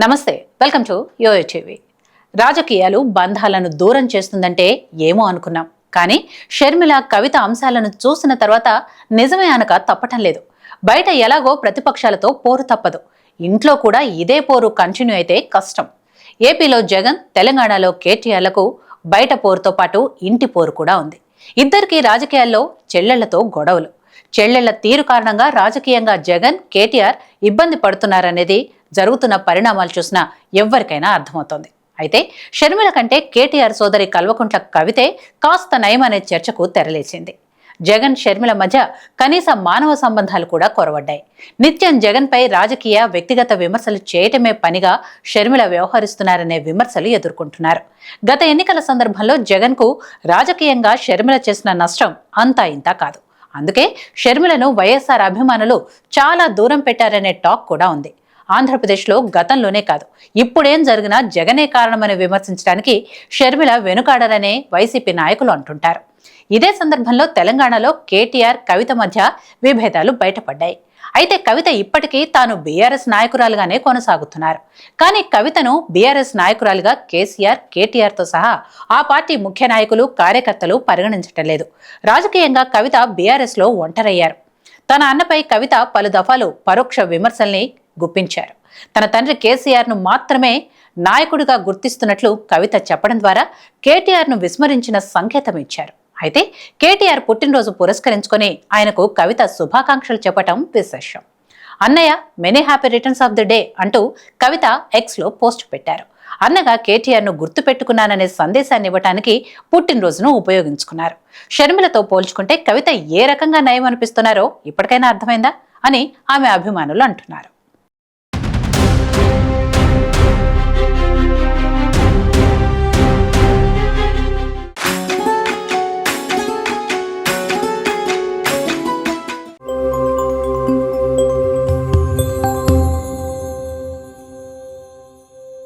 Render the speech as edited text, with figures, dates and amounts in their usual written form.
నమస్తే, welcome to యోయోటీవీ. రాజకీయాలు బంధాలను దూరం చేస్తుందంటే ఏమో అనుకున్నాం, కానీ షర్మిల కవిత అంశాలను చూసిన తర్వాత నిజమే అనక తప్పటం లేదు. బయట ఎలాగో ప్రతిపక్షాలతో పోరు తప్పదు, ఇంట్లో కూడా ఇదే పోరు కంటిన్యూ అయితే కష్టం. ఏపీలో జగన్, తెలంగాణలో కేటీఆర్లకు బయట పోరుతో పాటు ఇంటి పోరు కూడా ఉంది. ఇద్దరికీ రాజకీయాల్లో చెల్లెళ్లతో గొడవలు. చెల్లెళ్ల తీరు కారణంగా రాజకీయంగా జగన్, కేటీఆర్ ఇబ్బంది పడుతున్నారనేది జరుగుతున్న పరిణామాలు చూసినా ఎవ్వరికైనా అర్థమవుతోంది. అయితే షర్మిల కంటే కేటీఆర్ సోదరి కల్వకుంట్ల కవితే కాస్త నయం అనే చర్చకు తెరలేచింది. జగన్, షర్మిల మధ్య కనీస మానవ సంబంధాలు కూడా కొరవడ్డాయి. నిత్యం జగన్ పై రాజకీయ, వ్యక్తిగత విమర్శలు చేయటమే పనిగా షర్మిల వ్యవహరిస్తున్నారనే విమర్శలు ఎదుర్కొంటున్నారు. గత ఎన్నికల సందర్భంలో జగన్ కు రాజకీయంగా షర్మిల చేసిన నష్టం అంతా ఇంతా కాదు. అందుకే షర్మిలను వైఎస్ఆర్ అభిమానులు చాలా దూరం పెట్టారనే టాక్ కూడా ఉంది. ఆంధ్రప్రదేశ్లో గతంలోనే కాదు, ఇప్పుడేం జరిగినా జగనే కారణమని విమర్శించడానికి షర్మిల వెనుకాడరనే వైసీపీ నాయకులు అంటుంటారు. ఇదే సందర్భంలో తెలంగాణలో కేటీఆర్, కవిత మధ్య విభేదాలు బయటపడ్డాయి. అయితే కవిత ఇప్పటికీ తాను బీఆర్ఎస్ నాయకురాలుగానే కొనసాగుతున్నారు. కానీ కవితను బీఆర్ఎస్ నాయకురాలుగా కేసీఆర్, కేటీఆర్తో సహా ఆ పార్టీ ముఖ్య నాయకులు, కార్యకర్తలు పరిగణించటం లేదు. రాజకీయంగా కవిత బీఆర్ఎస్లో ఒంటరయ్యారు. తన అన్నపై కవిత పలు దఫాలు పరోక్ష విమర్శల్ని గుప్పించారు. తన తండ్రి కేసీఆర్ ను మాత్రమే నాయకుడిగా గుర్తిస్తున్నట్లు కవిత చెప్పడం ద్వారా కేటీఆర్ ను విస్మరించిన సంకేతం ఇచ్చారు. అయితే కేటీఆర్ పుట్టినరోజు పురస్కరించుకొని ఆయనకు కవిత శుభాకాంక్షలు చెప్పటం విశేషం. అన్నయ్య, many happy returns of the day అంటూ కవిత ఎక్స్ లో పోస్ట్ పెట్టారు. అన్నగా కేటీఆర్ ను గుర్తు పెట్టుకున్నాననే సందేశాన్ని ఇవ్వటానికి పుట్టినరోజును ఉపయోగించుకున్నారు. షర్మిలతో పోల్చుకుంటే కవిత ఏ రకంగా నయం అనిపిస్తున్నారో ఇప్పటికైనా అర్థమైందా అని ఆమె అభిమానులు అంటున్నారు.